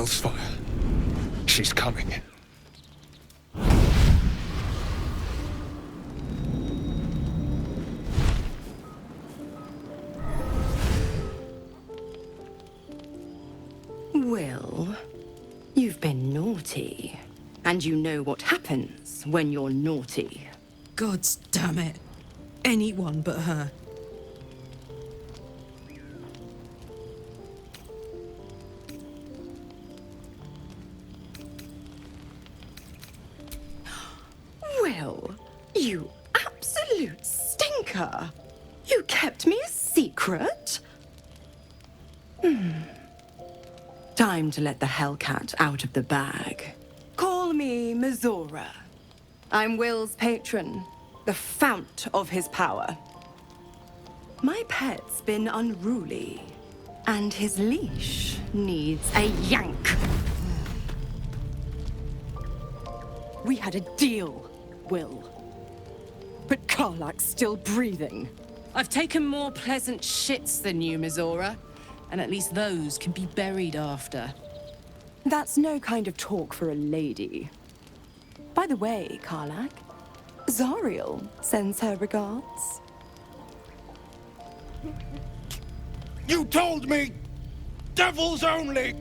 Hellsfire. She's coming. Will, you've been naughty. And you know what happens when you're naughty. Gods damn it. Anyone but her. Will, you absolute stinker. You kept me a secret? Time to let the Hellcat out of the bag. Call me Mizora. I'm Will's patron, the fount of his power. My pet's been unruly, and his leash needs a yank. We had a deal, Will. But Karlak's still breathing. I've taken more pleasant shits than you, Mizora. And at least those can be buried after. That's no kind of talk for a lady. By the way, Karlak, Zariel sends her regards. You told me! Devils only!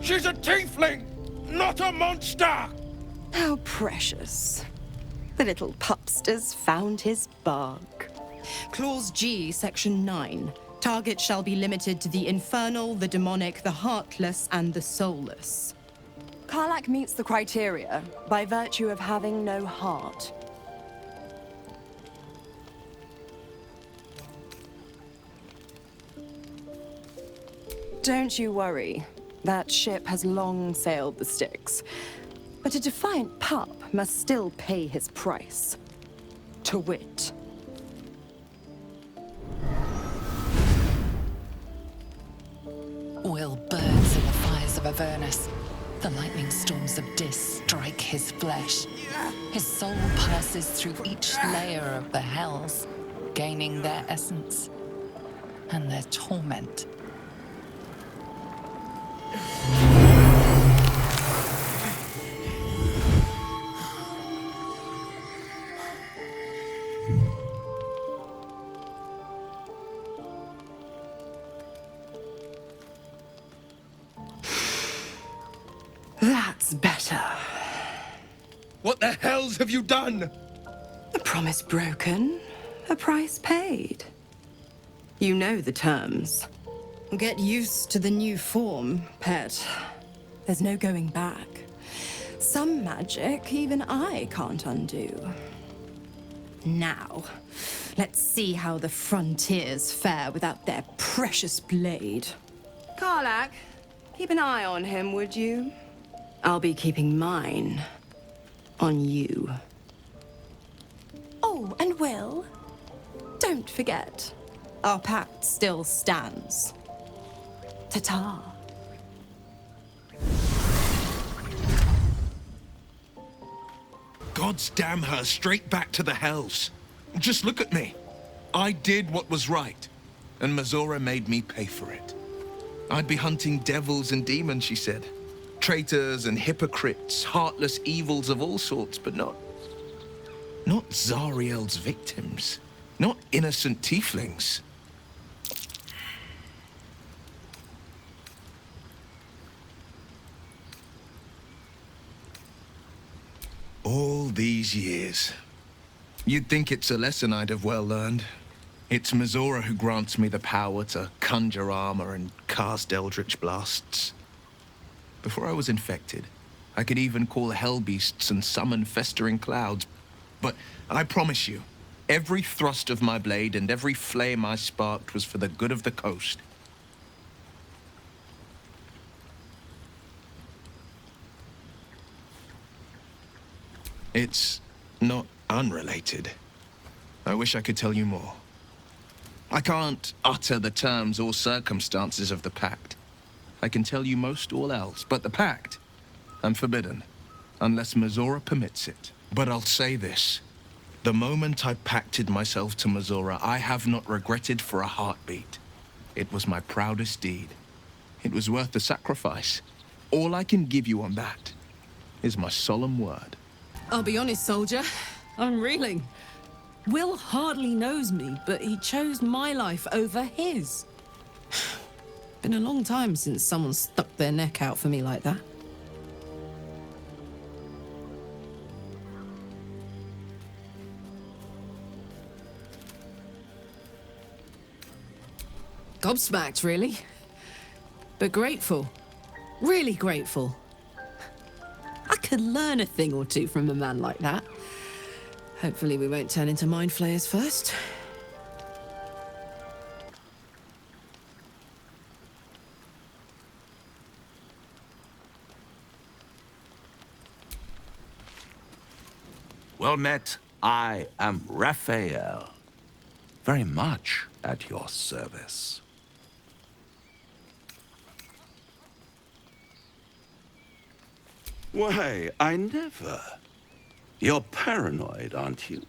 She's a tiefling, not a monster! How precious. The little pupster's found his bark. Clause G, Section 9. Target shall be limited to the infernal, the demonic, the heartless, and the soulless. Karlak meets the criteria by virtue of having no heart. Don't you worry. That ship has long sailed the Styx. But a defiant pup must still pay his price. To wit, Will burns in the fires of Avernus. The lightning storms of Dis strike his flesh. His soul passes through each layer of the hells, gaining their essence and their torment. that's better. What the hells have you done? A promise broken, a price paid. You know the terms. Get used to the new form, pet. There's no going back. Some magic even I can't undo. Now, let's see how the frontiers fare without their precious blade. Karlak, keep an eye on him, would you? I'll be keeping mine on you. Oh, and Will, don't forget, our pact still stands. Ta-ta. Gods damn her, straight back to the hells. Just look at me. I did what was right, and Mizora made me pay for it. I'd be hunting devils and demons, she said. Traitors and hypocrites, heartless evils of all sorts, but not Zariel's victims. Not innocent tieflings. All these years. You'd think it's a lesson I'd have well learned. It's Mizora who grants me the power to conjure armor and cast eldritch blasts. Before I was infected, I could even call hell beasts and summon festering clouds. But I promise you, every thrust of my blade and every flame I sparked was for the good of the coast. It's not unrelated. I wish I could tell you more. I can't utter the terms or circumstances of the pact. I can tell you most all else, but the pact, I'm forbidden, unless Mizora permits it. But I'll say this. The moment I pacted myself to Mizora, I have not regretted for a heartbeat. It was my proudest deed. It was worth the sacrifice. All I can give you on that is my solemn word. I'll be honest, soldier. I'm reeling. Will hardly knows me, but he chose my life over his. Been a long time since someone stuck their neck out for me like that. Gobsmacked, really. But grateful. Really grateful. I could learn a thing or two from a man like that. Hopefully we won't turn into mind flayers first. Well met. I am Raphael. Very much at your service. Why, I never. You're paranoid, aren't you?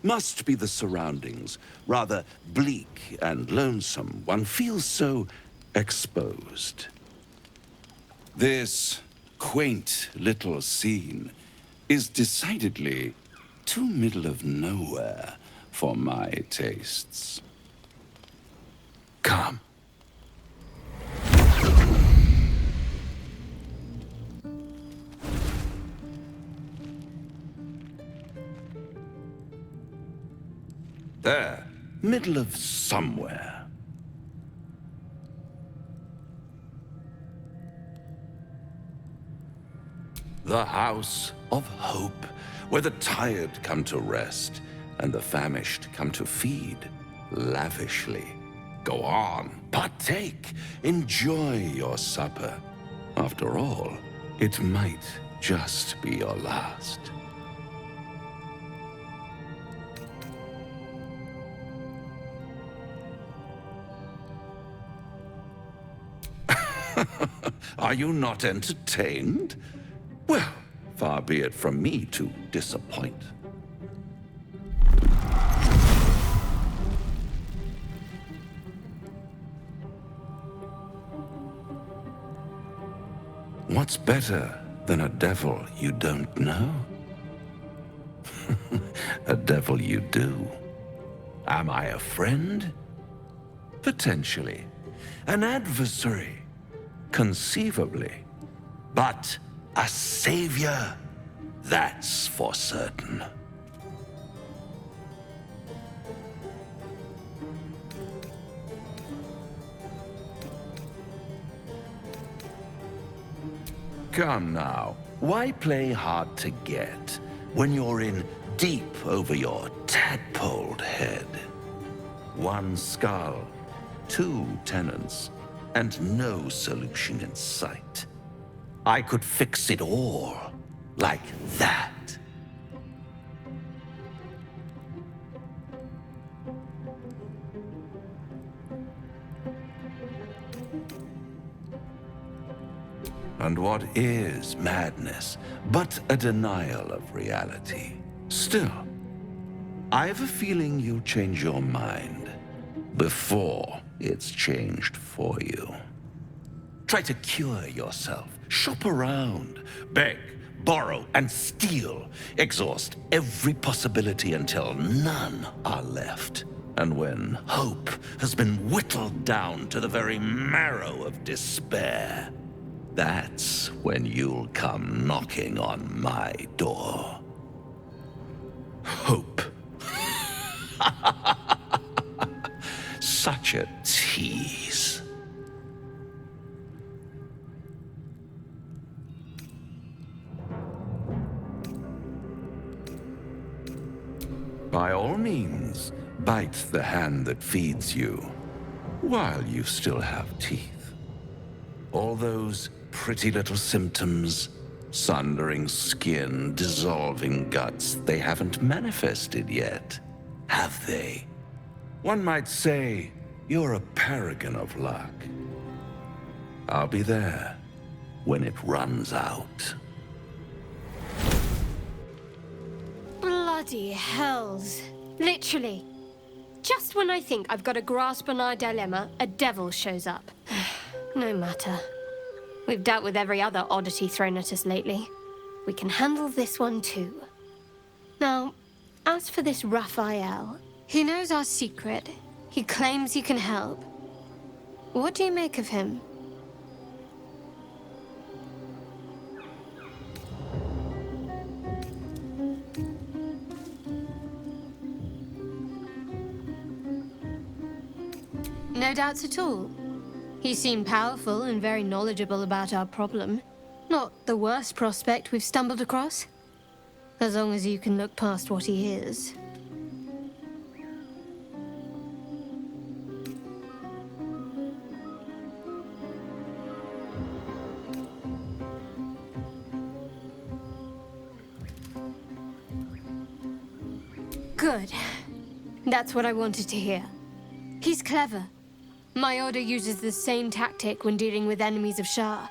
Must be the surroundings. Rather bleak and lonesome. One feels so exposed. This quaint little scene is decidedly too middle of nowhere for my tastes. Come. There, middle of somewhere. The House of Hope, where the tired come to rest and the famished come to feed lavishly. Go on, partake, enjoy your supper. After all, it might just be your last. Are you not entertained? Well, far be it from me to disappoint. What's better than a devil you don't know? A devil you do. Am I a friend? Potentially. An adversary? Conceivably. But a savior? That's for certain. Come now, why play hard to get when you're in deep over your tadpoled head? One skull, two tenants, and no solution in sight. I could fix it all, like that. And what is madness but a denial of reality? Still, I have a feeling you'll change your mind before it's changed for you. Try to cure yourself, shop around, beg, borrow, and steal. Exhaust every possibility until none are left. And when hope has been whittled down to the very marrow of despair, that's when you'll come knocking on my door. Hope. Such a tease. By all means, bite the hand that feeds you, while you still have teeth. All those pretty little symptoms, sundering skin, dissolving guts, they haven't manifested yet, have they? One might say you're a paragon of luck. I'll be there when it runs out. Bloody hells. Literally. Just when I think I've got a grasp on our dilemma, a devil shows up. No matter. We've dealt with every other oddity thrown at us lately. We can handle this one too. Now, as for this Raphael, he knows our secret. He claims he can help. What do you make of him? No doubts at all. He seemed powerful and very knowledgeable about our problem. Not the worst prospect we've stumbled across. As long as you can look past what he is. Good. That's what I wanted to hear. He's clever. My order uses the same tactic when dealing with enemies of Shah.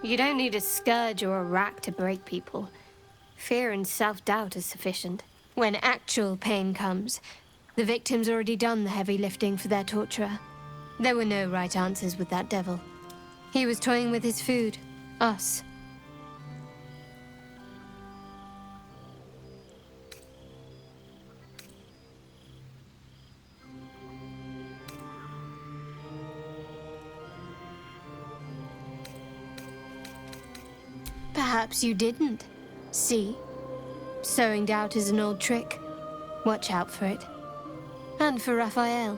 You don't need a scourge or a rack to break people. Fear and self-doubt is sufficient. When actual pain comes, the victim's already done the heavy lifting for their torturer. There were no right answers with that devil. He was toying with his food. Us. Perhaps you didn't. See? Sowing doubt is an old trick. Watch out for it. And for Raphael.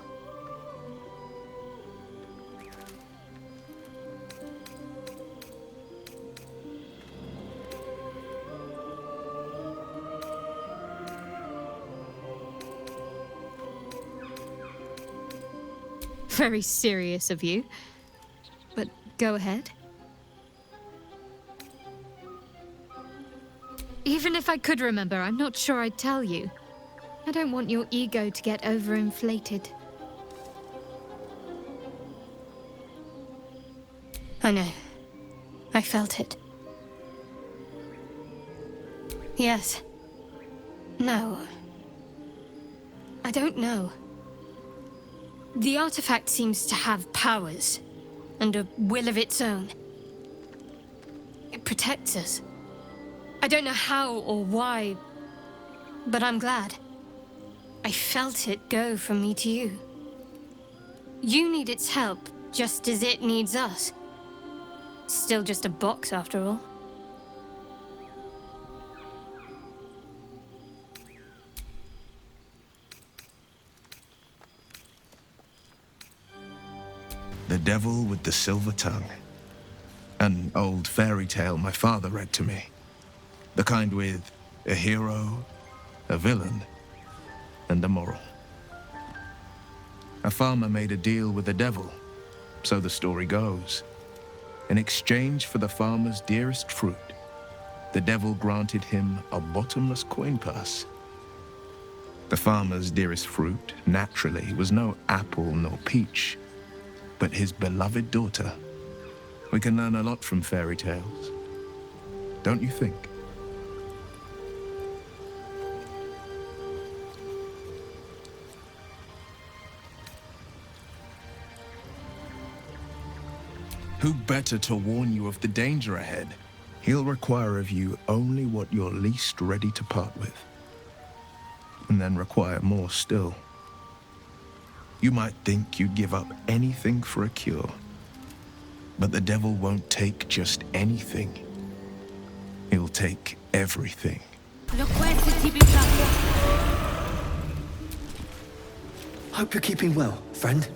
Very serious of you. But go ahead. Even if I could remember, I'm not sure I'd tell you. I don't want your ego to get overinflated. I know. I felt it. Yes. No. I don't know. The artifact seems to have powers, and a will of its own. It protects us. I don't know how or why, but I'm glad. I felt it go from me to you. You need its help, just as it needs us. Still just a box, after all. The Devil with the Silver Tongue. An old fairy tale my father read to me. The kind with a hero, a villain, and a moral. A farmer made a deal with the devil, so the story goes. In exchange for the farmer's dearest fruit, the devil granted him a bottomless coin purse. The farmer's dearest fruit, naturally, was no apple nor peach, but his beloved daughter. We can learn a lot from fairy tales, don't you think? Who better to warn you of the danger ahead? He'll require of you only what you're least ready to part with, and then require more still. You might think you'd give up anything for a cure, but the devil won't take just anything. He'll take everything. Hope you're keeping well, friend.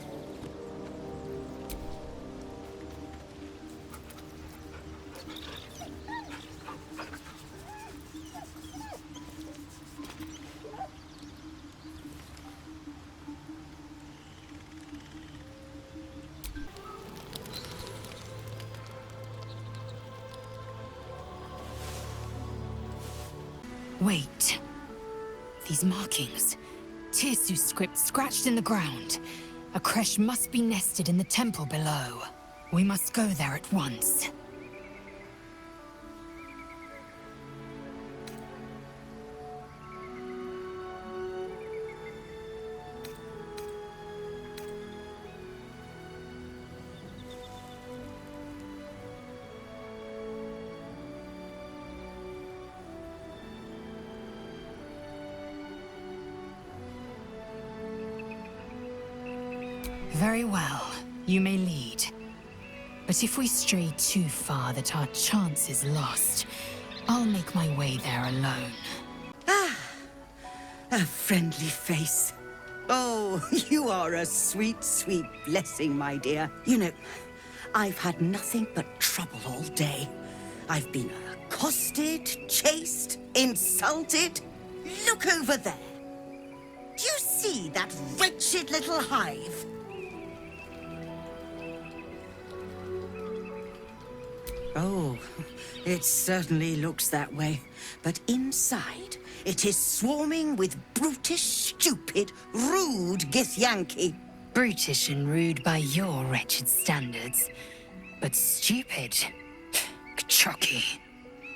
Wait. These markings. Tirsu script scratched in the ground. A creche must be nested in the temple below. We must go there at once. Very well. You may lead. But if we stray too far that our chance is lost, I'll make my way there alone. A friendly face. Oh, you are a sweet, sweet blessing, my dear. You know, I've had nothing but trouble all day. I've been accosted, chased, insulted. Look over there. Do you see that wretched little hive? Oh, it certainly looks that way. But inside, it is swarming with brutish, stupid, rude Githyanki. Brutish and rude by your wretched standards, but stupid. Chocky.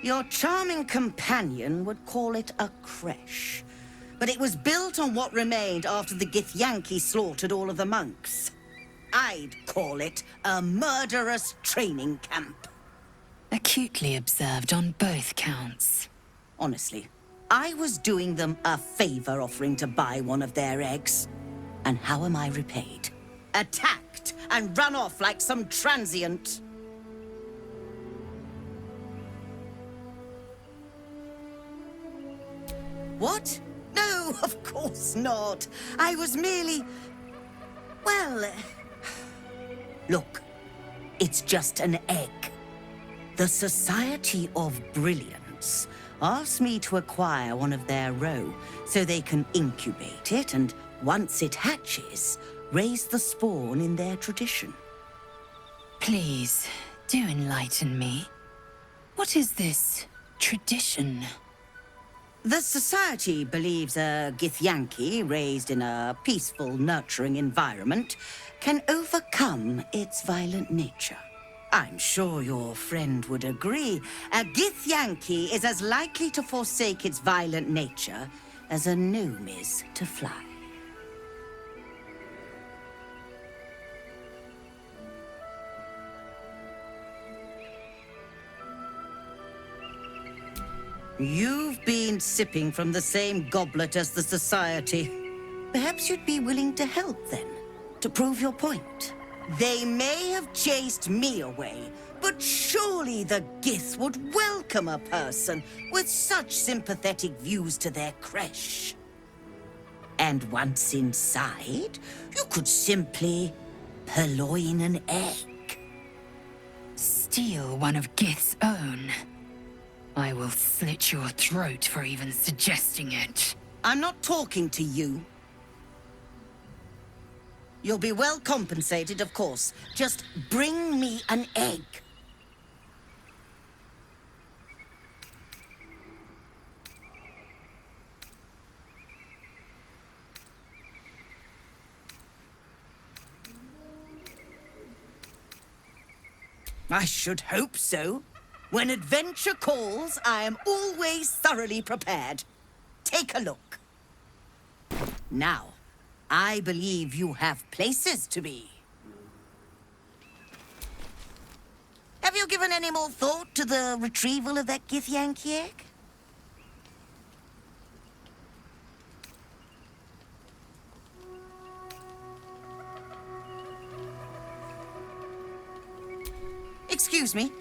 Your charming companion would call it a creche. But it was built on what remained after the Githyanki slaughtered all of the monks. I'd call it a murderous training camp. Acutely observed on both counts. Honestly, I was doing them a favor offering to buy one of their eggs. And how am I repaid? Attacked and run off like some transient. What? No, of course not. I was merely... well... Look, it's just an egg. The Society of Brilliance asked me to acquire one of their roe so they can incubate it and, once it hatches, raise the spawn in their tradition. Please, do enlighten me. What is this tradition? The Society believes a Githyanki raised in a peaceful, nurturing environment can overcome its violent nature. I'm sure your friend would agree. A Githyanki is as likely to forsake its violent nature as a gnome is to fly. You've been sipping from the same goblet as the Society. Perhaps you'd be willing to help then, to prove your point. They may have chased me away, but surely the Gith would welcome a person with such sympathetic views to their creche. And once inside, you could simply purloin an egg. Steal one of Gith's own. I will slit your throat for even suggesting it. I'm not talking to you. You'll be well compensated, of course. Just bring me an egg. I should hope so. When adventure calls, I am always thoroughly prepared. Take a look. Now, I believe you have places to be. Have you given any more thought to the retrieval of that Githyanki egg? Excuse me,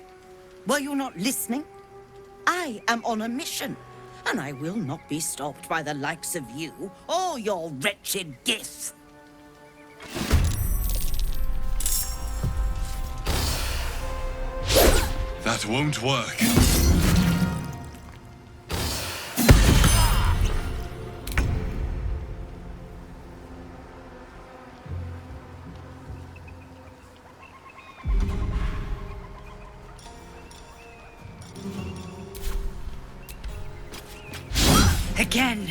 were you not listening? I am on a mission, and I will not be stopped by the likes of you or your wretched Gith. That won't work. Again!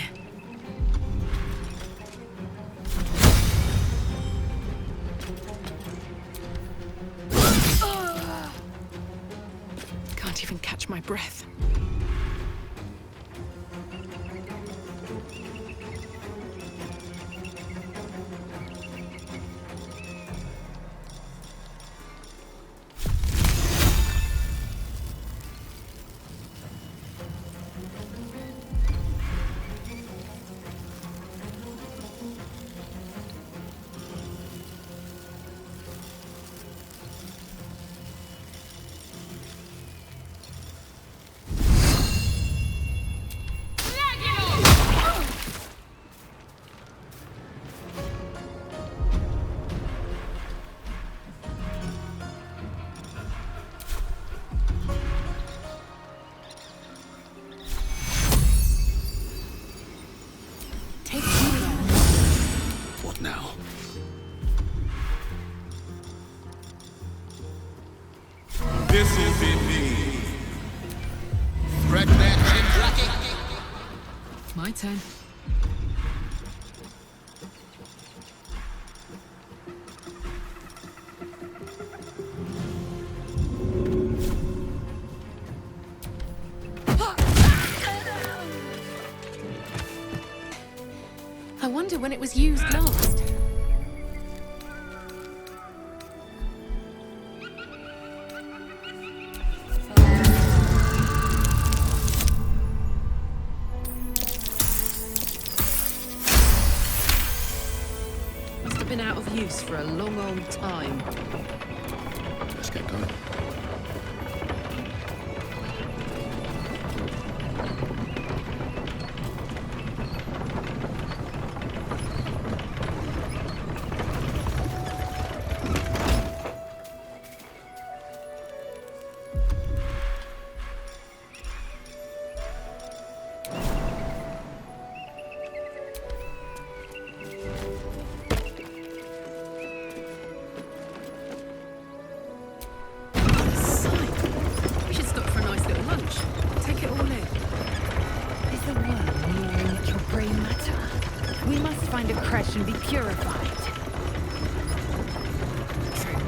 Can't even catch my breath. This'll be me. Threadbare chin-blacking. My turn. I wonder when it was used last. Must have been out of use for a long old time. Let's get going. We should stop for a nice little lunch. Take it all in. Is the world nearing at your grey matter? We must find a creche and be purified. True.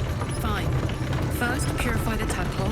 Fine. First, purify the tadpole,